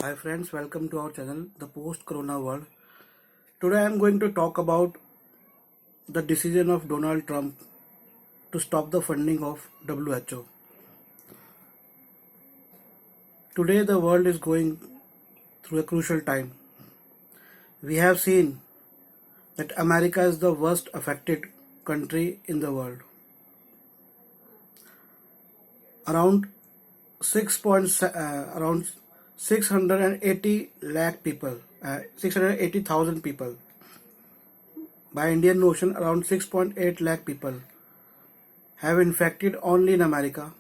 Hi friends, welcome to our channel, The Post-Corona World. Today I am going to talk about the decision of Donald Trump to stop the funding of WHO. Today the world is going through a crucial time. We have seen that America is the worst affected country in the world. Around around 680 lakh people, 680,000 people. By Indian notion, around 6.8 lakh people have infected only in America.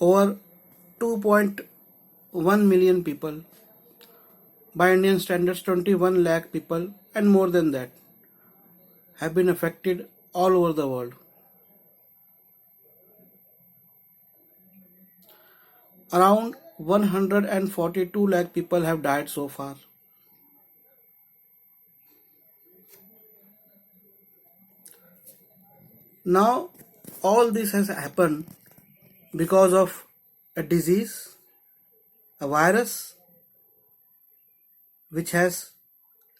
Over 2.1 million people, by Indian standards 21 lakh people and more than that, have been affected all over the world. Around 142 lakh people have died so far. Now, all this has happened because of a disease, a virus, which has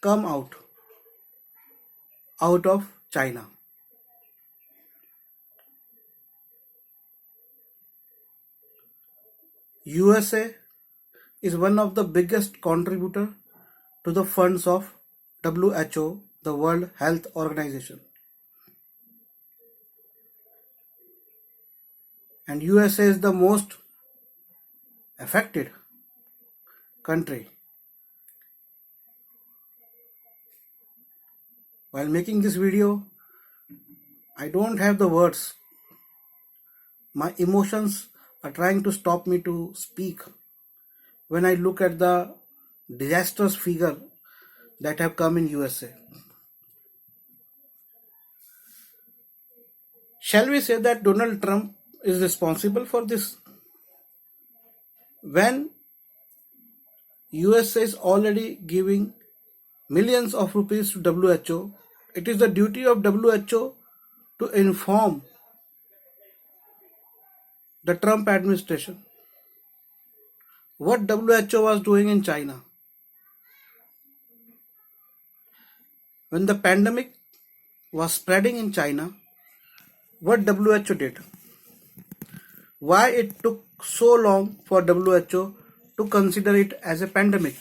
come out of China. USA is one of the biggest contributor to the funds of WHO, the World Health Organization. And USA is the most affected country. While making this video, I don't have the words. My emotions are trying to stop me to speak when I look at the disastrous figure that have come in USA. Shall we say that Donald Trump is responsible for this? When USA is already giving millions of rupees to WHO, it is the duty of WHO to inform the Trump administration what WHO was doing in China. When the pandemic was spreading in China, what WHO did? Why it took so long for WHO to consider it as a pandemic?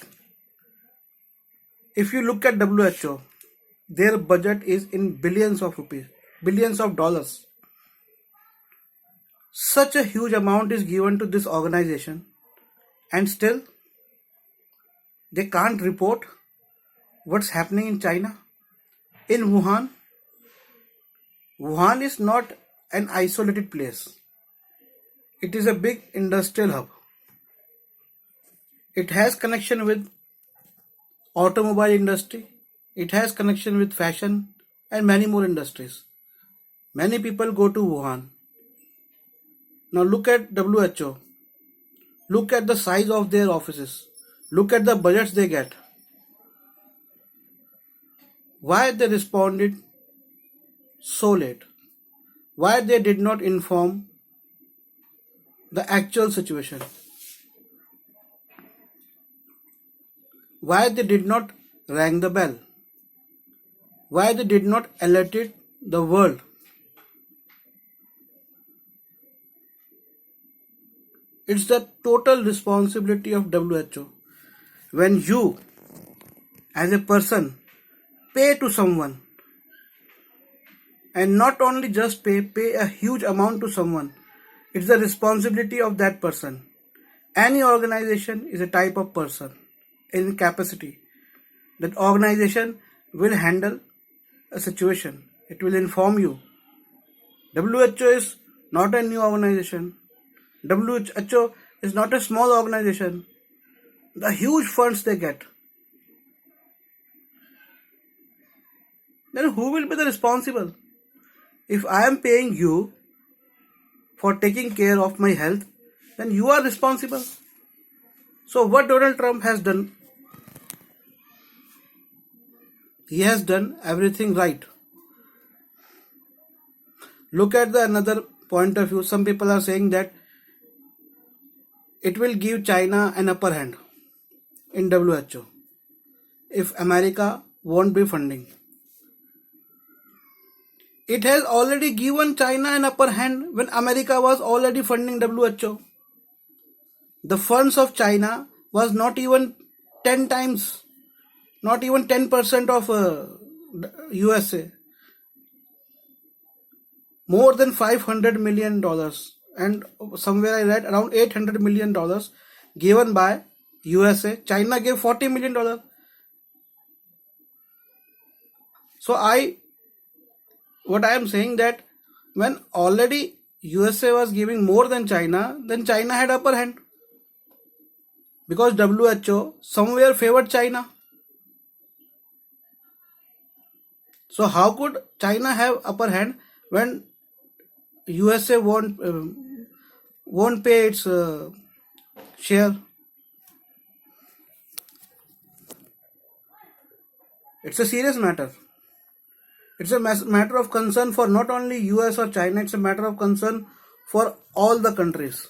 If you look at WHO, their budget is in billions of rupees, billions of dollars. Such a huge amount is given to this organization, and still they can't report what's happening in China. In Wuhan, Wuhan is not an isolated place. It is a big industrial hub. It has connection with automobile industry. It has connection with fashion and many more industries. Many people go to Wuhan. Now look at WHO. Look at the size of their offices. Look at the budgets they get. Why they responded so late? Why they did not inform the actual situation? Why they did not ring the bell? Why they did not alert the world? It's the total responsibility of WHO. When you, as a person, pay to someone, and not only just pay a huge amount to someone, it's the responsibility of that person. Any organization is a type of person in capacity. That organization will handle a situation. It will inform you. WHO is not a new organization. WHO is not a small organization. The huge funds they get. Then who will be the responsible? If I am paying you for taking care of my health, then you are responsible. So what Donald Trump has done? He has done everything right. Look at the another point of view. Some people are saying that it will give China an upper hand in WHO if America won't be funding. It has already given China an upper hand when America was already funding WHO. The funds of China was not even 10 times, not even 10% of USA. More than $500 million, and somewhere I read around $800 million given by USA. China gave $40 million. So what I am saying that when already USA was giving more than China, then China had upper hand, because WHO somewhere favored China. So how could China have upper hand when USA won't pay its share? It's a serious matter. It's a matter of concern for not only US or China, it's a matter of concern for all the countries.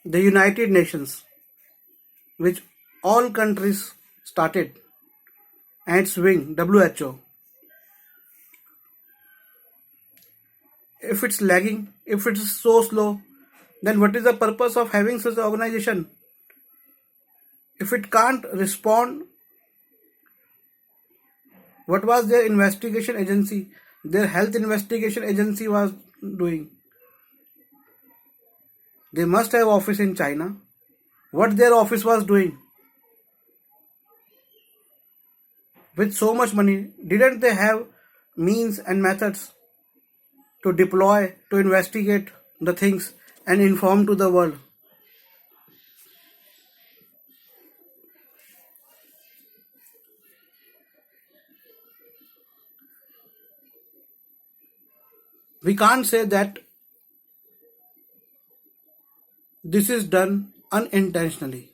The United Nations, which all countries started, and its wing, WHO. If it's lagging, if it's so slow, then what is the purpose of having such an organization? If it can't respond, what was their investigation agency, their health investigation agency was doing? They must have office in China. What their office was doing? With so much money, didn't they have means and methods to deploy, to investigate the things and inform to the world? We can't say that this is done unintentionally,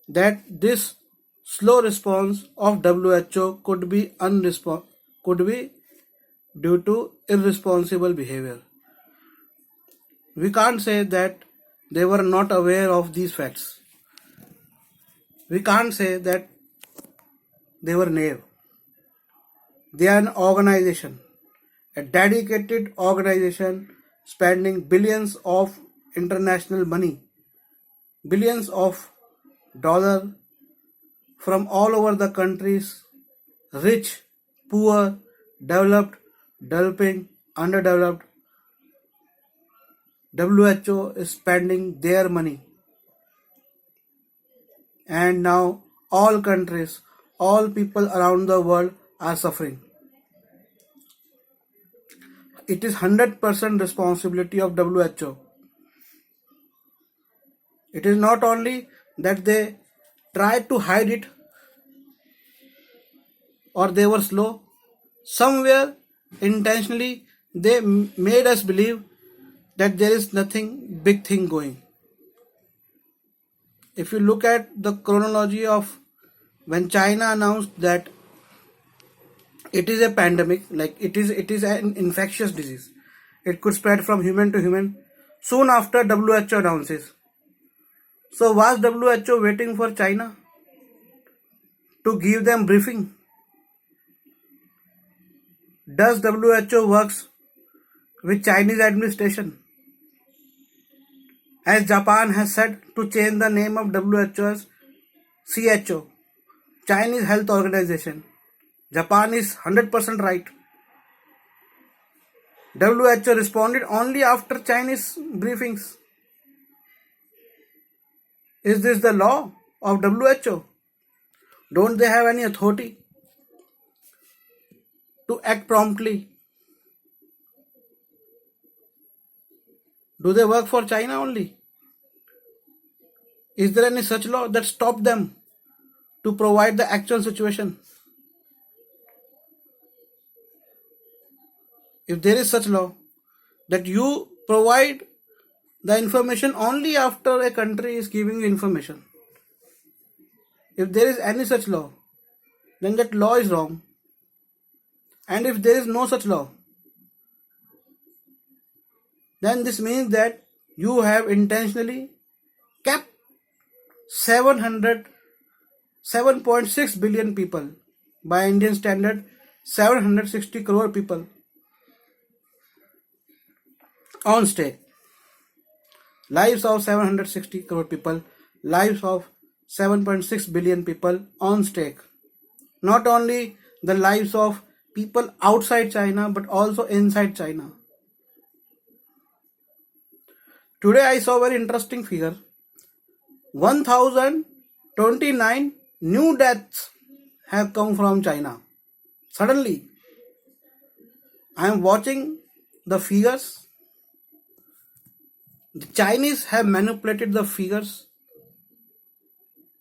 that this slow response of WHO could be due to irresponsible behavior. We can't say that they were not aware of these facts. We can't say that they were naive. They are an organization, a dedicated organization spending billions of international money, billions of dollars from all over the countries, rich, poor, developed, developing, underdeveloped. WHO is spending their money, and now all countries, all people around the world are suffering. It is 100% responsibility of WHO. It is not only that they tried to hide it or they were slow. Somewhere intentionally they made us believe that there is nothing big thing going. If you look at the chronology of when China announced that it is a pandemic, like it is an infectious disease, it could spread from human to human, soon after WHO announces. So was WHO waiting for China to give them briefing? Does WHO works with Chinese administration? As Japan has said to change the name of WHO as CHO, Chinese Health Organization. Japan is 100% right. WHO responded only after Chinese briefings. Is this the law of WHO? Don't they have any authority to act promptly? Do they work for China only? Is there any such law that stops them to provide the actual situation? If there is such law that you provide the information only after a country is giving you information, if there is any such law, then that law is wrong. And if there is no such law, then this means that you have intentionally kept 7.6 billion people, by Indian standard 760 crore people, on stake. Lives of 760 crore people, lives of 7.6 billion people on stake. Not only the lives of people outside China but also inside China. Today I saw a very interesting figure. 1029 new deaths have come from China. Suddenly, I am watching the figures. The Chinese have manipulated the figures,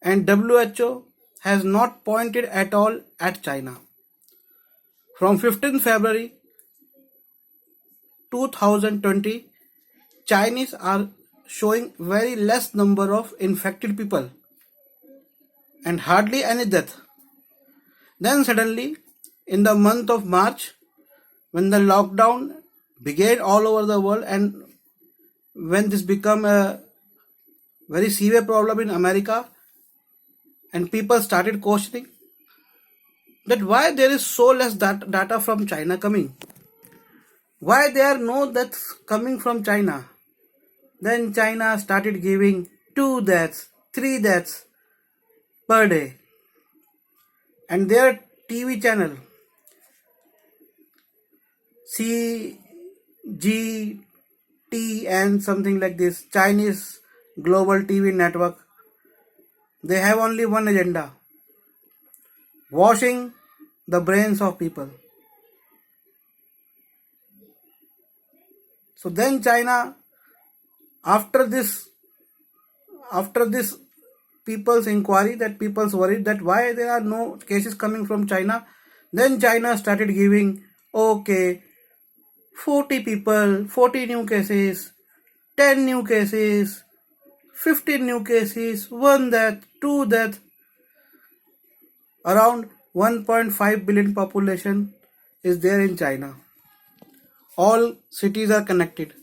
and WHO has not pointed at all at China. From 15th February 2020, Chinese are showing very less number of infected people and hardly any death. Then suddenly, in the month of March, when the lockdown began all over the world and when this became a very severe problem in America, and people started questioning that why there is so less data from China coming. Why there are no deaths coming from China? Then China started giving 2 deaths, 3 deaths per day. And their TV channel, CGT and something like this, Chinese Global TV Network, they have only one agenda: washing the brains of people. So then China, after this people's inquiry, that people's worried that why there are no cases coming from China, then China started giving, okay, 40 people, 40 new cases, 10 new cases, 15 new cases, 1 death, 2 death. Around 1.5 billion population is there in China. All cities are connected.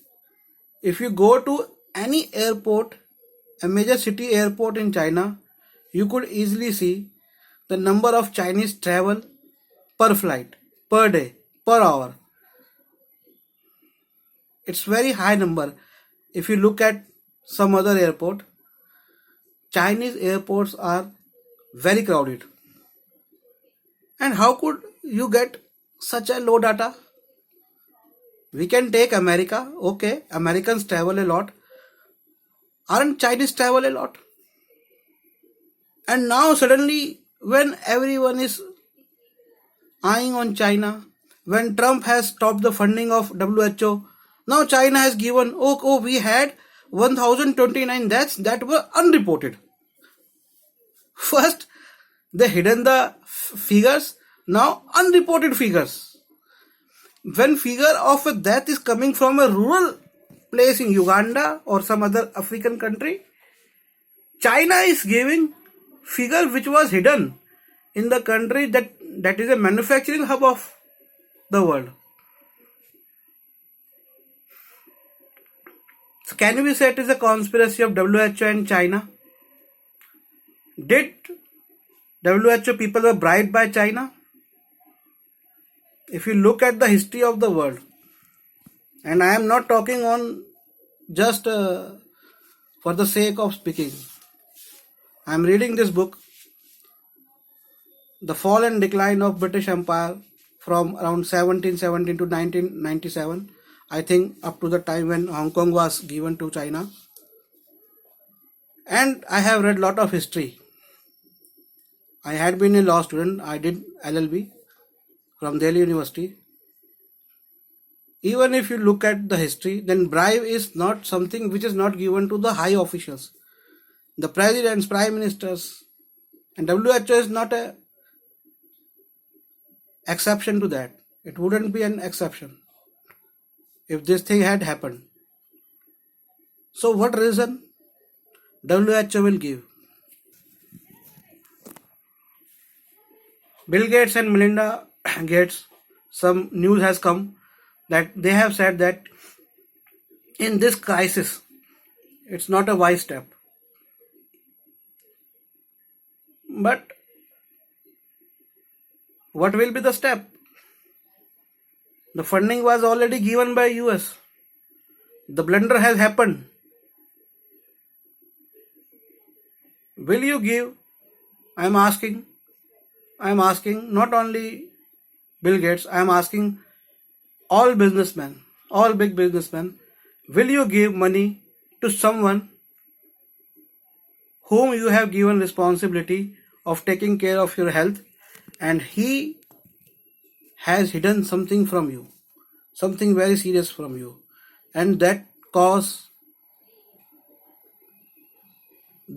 If you go to any airport, a major city airport in China, you could easily see the number of Chinese travel per flight, per day, per hour. It's very high number. If you look at some other airport, Chinese airports are very crowded. And how could you get such a low data? We can take America. Okay, Americans travel a lot. Aren't Chinese travel a lot? And now suddenly, when everyone is eyeing on China, when Trump has stopped the funding of WHO, now China has given, we had 1029 deaths that were unreported. First, they hidden the figures, now unreported figures. When figure of a death is coming from a rural place in Uganda or some other African country, China is giving figure which was hidden in the country that is a manufacturing hub of the world. So can we say it is a conspiracy of WHO and China? Did WHO people were bribed by China? If you look at the history of the world, and I am not talking on just for the sake of speaking, I am reading this book, The Fall and Decline of British Empire, from around 1717 to 1997, I think up to the time when Hong Kong was given to China. And I have read lot of history. I had been a law student. I did LLB from Delhi University. Even if you look at the history, then bribe is not something which is not given to the high officials. The presidents, prime ministers, and WHO is not a exception to that. It wouldn't be an exception if this thing had happened. So what reason WHO will give? Bill Gates and Melinda Gates, some news has come that they have said that in this crisis, it's not a wise step. But what will be the step? The funding was already given by US. The blunder has happened. Will you give? I'm asking not only Bill Gates, I'm asking all businessmen, all big businessmen, will you give money to someone whom you have given responsibility of taking care of your health, and he has hidden something from you, something very serious from you, and that cause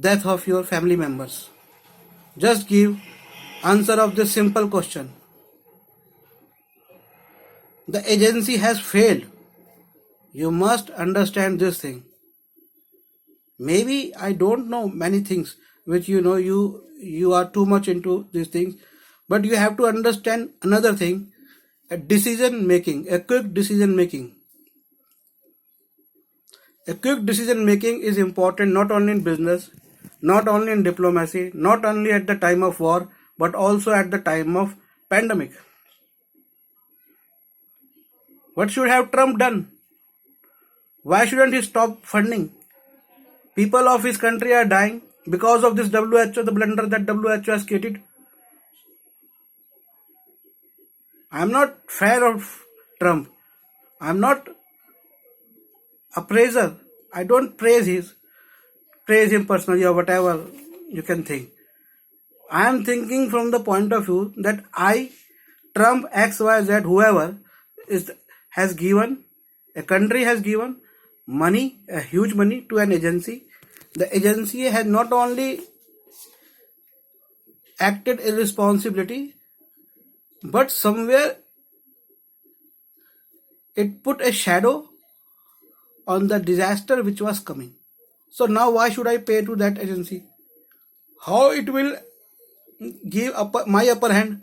death of your family members? Just give answer of this simple question. The agency has failed. You must understand this thing. Maybe I don't know many things which you are too much into these things, but you have to understand another thing, a decision making, a quick decision making. A quick decision making is important not only in business, not only in diplomacy, not only at the time of war, but also at the time of pandemic. What should have Trump done? Why shouldn't he stop funding? People of his country are dying because of this WHO, the blunder that WHO has created. I'm not fan of Trump. I'm not a praiser. I don't praise him personally or whatever you can think. I am thinking from the point of view that Trump, XYZ, whoever has given, a country has given money, a huge money to an agency. The agency has not only acted irresponsibility, but somewhere it put a shadow on the disaster which was coming. So now why should I pay to that agency? How it will give my upper hand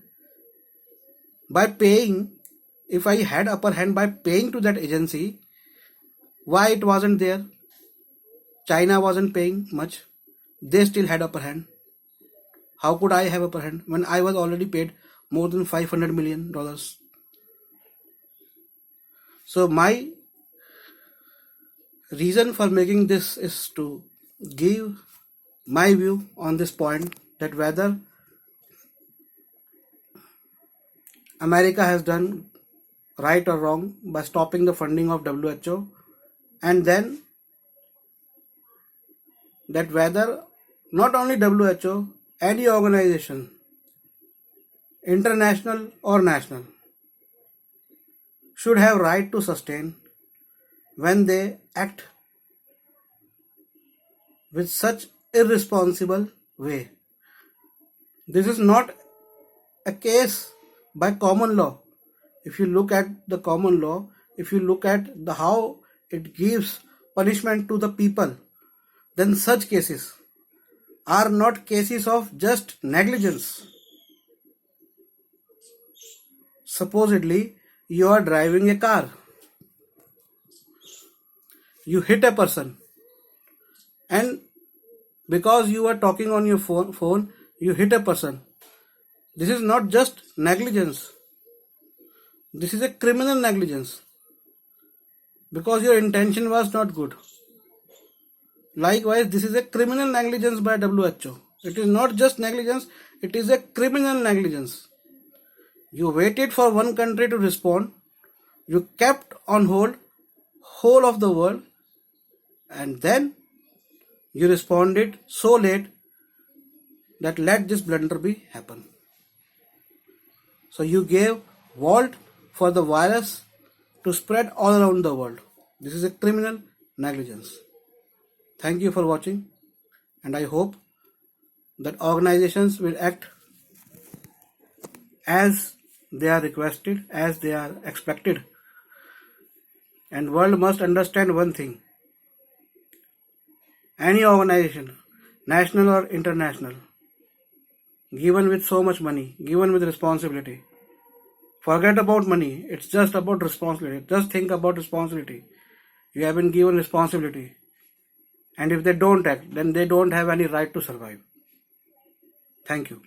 by paying? If I had upper hand by paying to that agency, why it wasn't there? China wasn't paying much. They still had upper hand. How could I have upper hand when I was already paid more than $500 million? So my reason for making this is to give my view on this point, that whether America has done right or wrong by stopping the funding of WHO, and then that whether not only WHO, any organization, international or national, should have right to sustain when they act with such irresponsible way. This is not a case by common law. If you look at the common law, if you look at how it gives punishment to the people, then such cases are not cases of just negligence. Supposedly, you are driving a car, you hit a person, and because you are talking on your phone, you hit a person. This is not just negligence. This is a criminal negligence, because your intention was not good. Likewise, this is a criminal negligence by WHO. It is not just negligence, it is a criminal negligence. You waited for one country to respond, you kept on hold whole of the world, and then you responded so late that let this blunder be happen. So you gave vault for the virus to spread all around the world. This is a criminal negligence. Thank you for watching, and I hope that organizations will act as they are requested, as they are expected. And world must understand one thing. Any organization, national or international, given with so much money, given with responsibility, forget about money. It's just about responsibility. Just think about responsibility. You have been given responsibility. And if they don't act, then they don't have any right to survive. Thank you.